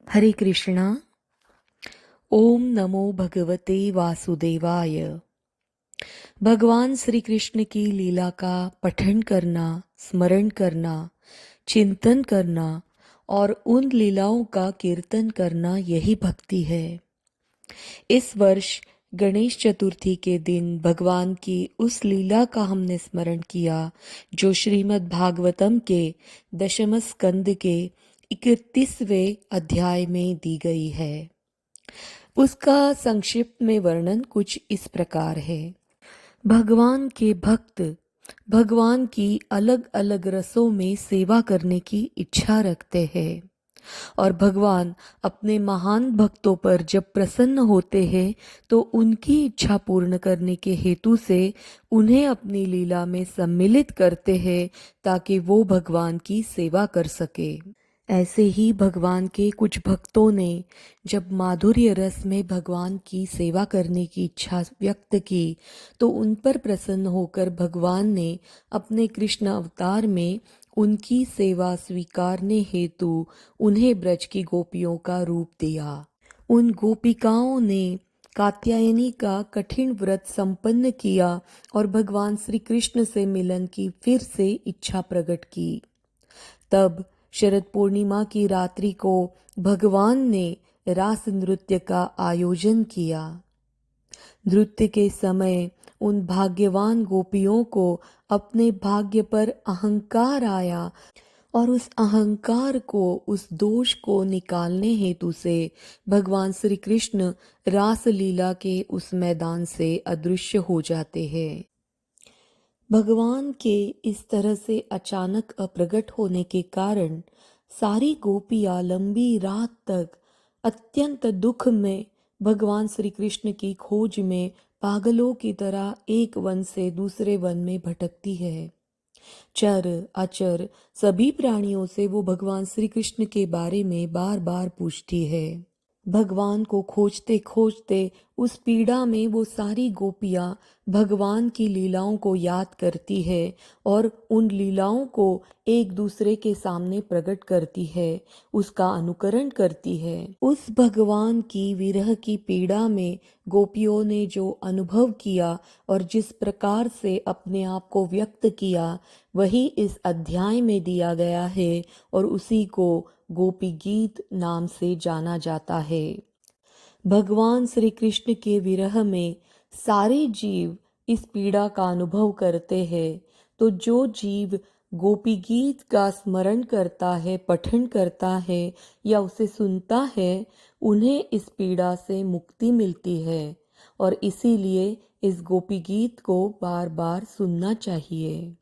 हरे कृष्णा। ओम नमो भगवते वासुदेवाय। भगवान श्री कृष्ण की लीला का पठन करना, स्मरण करना, चिंतन करना और उन लीलाओं का कीर्तन करना यही भक्ति है। इस वर्ष गणेश चतुर्थी के दिन भगवान की उस लीला का हमने स्मरण किया जो श्रीमद् भागवतम के दशम स्कंद के 31वें अध्याय में दी गई है। उसका संक्षिप्त में वर्णन कुछ इस प्रकार है। भगवान के भक्त भगवान की अलग अलग रसों में सेवा करने की इच्छा रखते हैं और भगवान अपने महान भक्तों पर जब प्रसन्न होते हैं तो उनकी इच्छा पूर्ण करने के हेतु से उन्हें अपनी लीला में सम्मिलित करते हैं ताकि वो भगवान की सेवा कर सके। ऐसे ही भगवान के कुछ भक्तों ने जब माधुर्य रस में भगवान की सेवा करने की इच्छा व्यक्त की तो उन पर प्रसन्न होकर भगवान ने अपने कृष्ण अवतार में उनकी सेवा स्वीकारने हेतु उन्हें ब्रज की गोपियों का रूप दिया। उन गोपिकाओं ने कात्यायनी का कठिन व्रत संपन्न किया और भगवान श्री कृष्ण से मिलन की फिर से इच्छा प्रकट की। तब शरद पूर्णिमा की रात्रि को भगवान ने रास नृत्य का आयोजन किया। नृत्य के समय उन भाग्यवान गोपियों को अपने भाग्य पर अहंकार आया और उस अहंकार को, उस दोष को निकालने हेतु से भगवान श्री कृष्ण रास लीला के उस मैदान से अदृश्य हो जाते हैं। भगवान के इस तरह से अचानक अप्रगट होने के कारण सारी गोपियां लंबी रात तक अत्यंत दुख में भगवान श्री कृष्ण की खोज में पागलों की तरह एक वन से दूसरे वन में भटकती है। चर अचर सभी प्राणियों से वो भगवान श्री कृष्ण के बारे में बार बार पूछती है। भगवान को खोजते खोजते उस पीड़ा में वो सारी गोपियां भगवान की लीलाओं को याद करती है और उन लीलाओं को एक दूसरे के सामने प्रकट करती है, उसका अनुकरण करती है। उस भगवान की विरह की पीड़ा में गोपियों ने जो अनुभव किया और जिस प्रकार से अपने आप को व्यक्त किया वही इस अध्याय में दिया गया है और उसी को गोपी गीत नाम से जाना जाता है। भगवान श्री कृष्ण के विरह में सारे जीव इस पीड़ा का अनुभव करते हैं, तो जो जीव गोपी गीत का स्मरण करता है, पठन करता है या उसे सुनता है, उन्हें इस पीड़ा से मुक्ति मिलती है और इसीलिए इस गोपी गीत को बार बार सुनना चाहिए।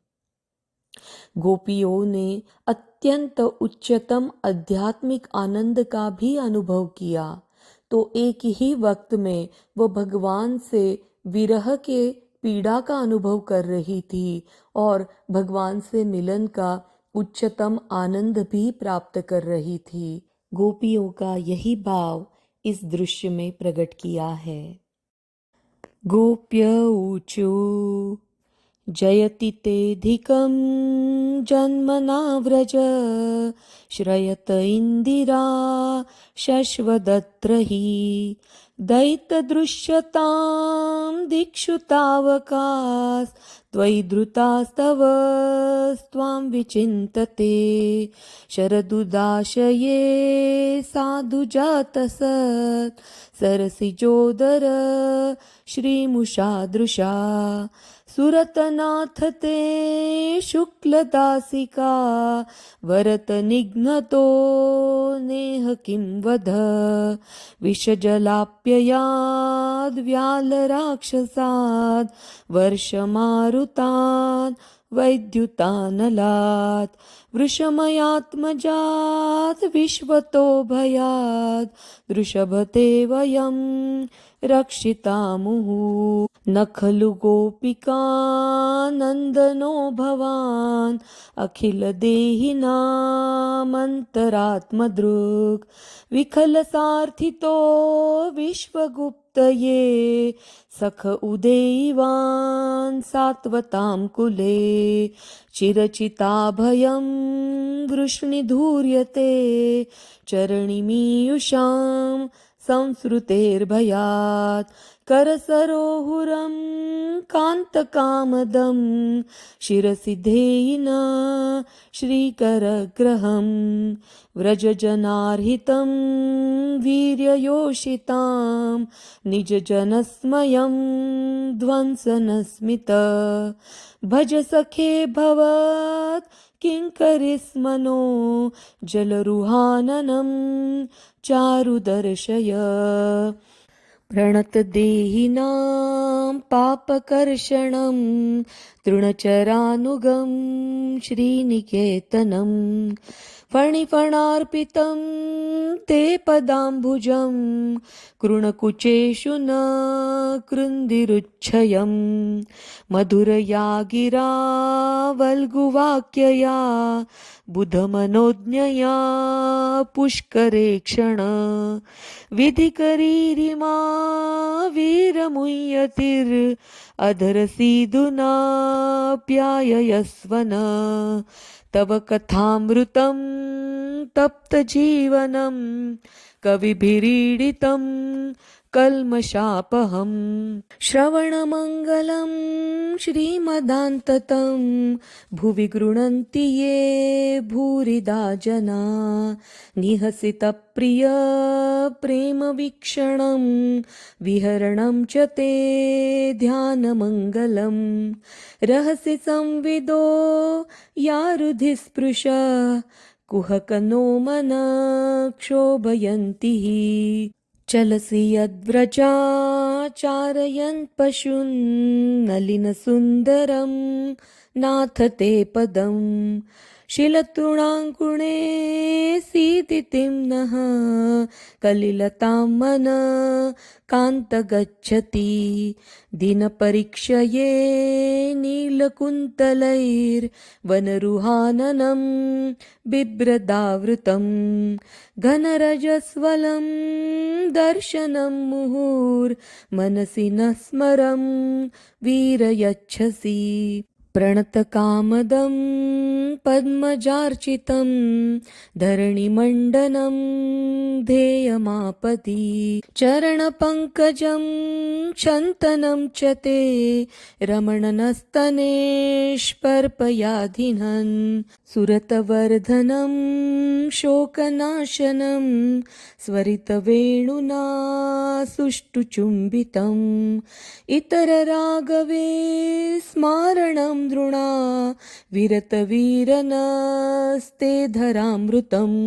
गोपियों ने अत्यंत उच्चतम आध्यात्मिक आनंद का भी अनुभव किया, तो एक ही वक्त में वो भगवान से विरह के पीड़ा का अनुभव कर रही थी और भगवान से मिलन का उच्चतम आनंद भी प्राप्त कर रही थी। गोपियों का यही भाव इस दृश्य में प्रकट किया है। गोप्य ऊचु जयति तेऽधिकं जन्मना व्रज श्रयत इंदिरा शश्वदत्र हि दैत्यदृश्यतां दिक्षु तावकास् त्वयि धृतास्तव स्वां विचिन्तते शरदुदाशये साधु जातसत् सरसिजोदर श्रीमुषादृशा सुरतनाथ ते शुक्लदासिका वरत निघ्नतो नेह किं वध विषजलाप्ययाद् व्यालराक्षसाद् वर्षमारुतान् वैद्युतानलात् वृषमयात्मजात् विश्वतो भयात् वृषभते वयं रक्षितामुः न खलु गोपिका नन्दनो भवान् अखिल देहिनामन्तरात्मदृक् विखलसार्थितो विश्वगुप्त मूर्तये सख उदेवान् सात्वतां कुले चिरचिताभयं वृष्णिधूर्यते चरणिमीयुषां संसृतेर्भयात् करसरोहुरं कान्तकामदं शिरसि धेयिना श्रीकरग्रहं व्रजजनार्हितं वीर्ययोषितां निजजनस्मयं ध्वंसनस्मित भज सखे भवत् किङ्करिस्मनो जलरुहाननं चारुदर्शय प्रणतदेहिनां पापकर्षणं तृणचरानुगं श्रीनिकेतनं फणिफणार्पितं ते पदाम्बुजं कृणकुचेषु न कृन्दिरुच्छयं मधुरया गिरा वल्गुवाक्यया बुधमनोज्ञया पुष्करे क्षण विधिकरीरिमा वीरमुह्यतिरधरसीदुना प्याययस्वन तव कथामृतं तप्तजीवनं कविभिरीडितं कल्मषापहं श्रवणमङ्गलं श्रीमदान्ततं भुवि गृह्णन्ति ये भूरिदा जना निहसितप्रिय प्रेमवीक्षणं विहरणं च ते ध्यानमङ्गलं रहसि संविदो यारुधिस्पृश कुहकनो मन क्षोभयन्ति चलसि यद्व्रजा चारयन् पशून् नलिनसुन्दरं नाथ ते पदं शिलतृणाङ्कुणे सीदितिं नः कलिलतां मन कान्त गच्छति दिनपरीक्षये नीलकुन्तलैर्वनरुहाननं बिभ्रदावृतं घनरजस्वलं दर्शनं मुहुर्मनसि न स्मरं वीरयच्छसि प्रणतकामदं पद्मजार्चितं धरणिमण्डनं ध्येयमापति चरणपङ्कजं क्षन्तनं च ते रमणनस्तनेष्पर्पयाधिनन् सुरतवर्धनं शोकनाशनं स्वरितवेणुना सुष्ठुचुम्बितम् इतरराघवे स्मारणं दृणा विरतवीरनस्ते धरामृतम्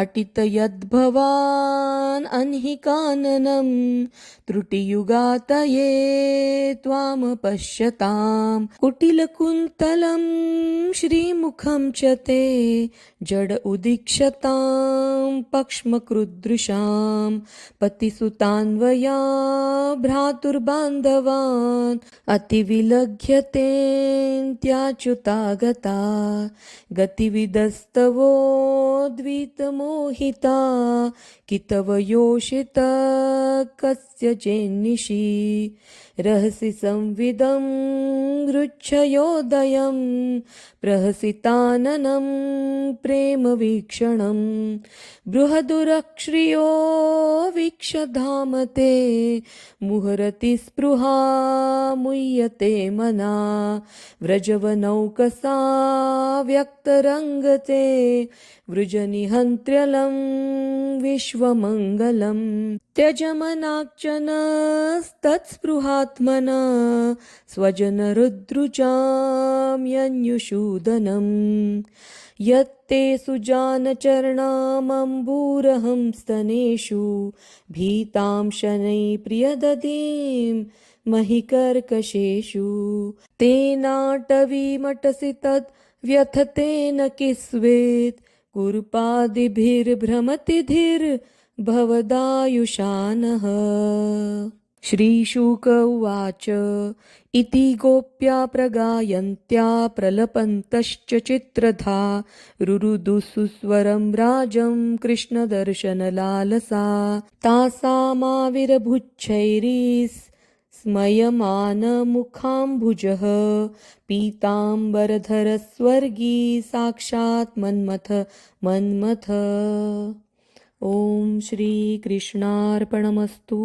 अटित यद्भवान् अन्हिकाननं त्रुटियुगातये त्वामपश्यतां कुटिलकुन्तलं श्रीमुखं च ते जड उदीक्षतां पक्ष्मकृदृशां पतिसुतान्वया भ्रातुर्बान्धवान् अतिविलघ्यतेऽन्त्याच्युतागता गतिविदस्तवो द्वितमोहिता कितवयोषित कस्य चेन्निशि रहसि संविदं गृच्छयोदयं प्रहसिताननं प्रेमवीक्षणं बृहदुरक्ष्रियो वीक्षधामते मुहरति स्पृहा मुह्यते मना व्रजवनौकसा व्यक्तरङ्गते वृजनिहन्त्र्यलं विश्वमङ्गलं त्यजमनाक्षनस्तत्स्पृहात्मना स्वजनरुद्रुजां यन्युषूदनं यत्ते सुजानचरणामम्बूरहं स्तनेषु भीतां शनैः प्रियदधीं महिकर्कशेषु तेनाटवीमटसि तद् व्यथतेन किस्वेत् कुरुपादिभिर्भ्रमति धीर्भवदायुषानः श्रीशुक उवाच इति गोप्या प्रगायन्त्या प्रलपन्तश्च चित्रधा रुरुदुःसुस्वरं राजं कृष्णदर्शनलालसा तासामाविरभुच्छैरीस्मयमानमुखाम्बुजः पीताम्बरधरस्वर्गी साक्षात् मन्मथ ॐ श्रीकृष्णार्पणमस्तु।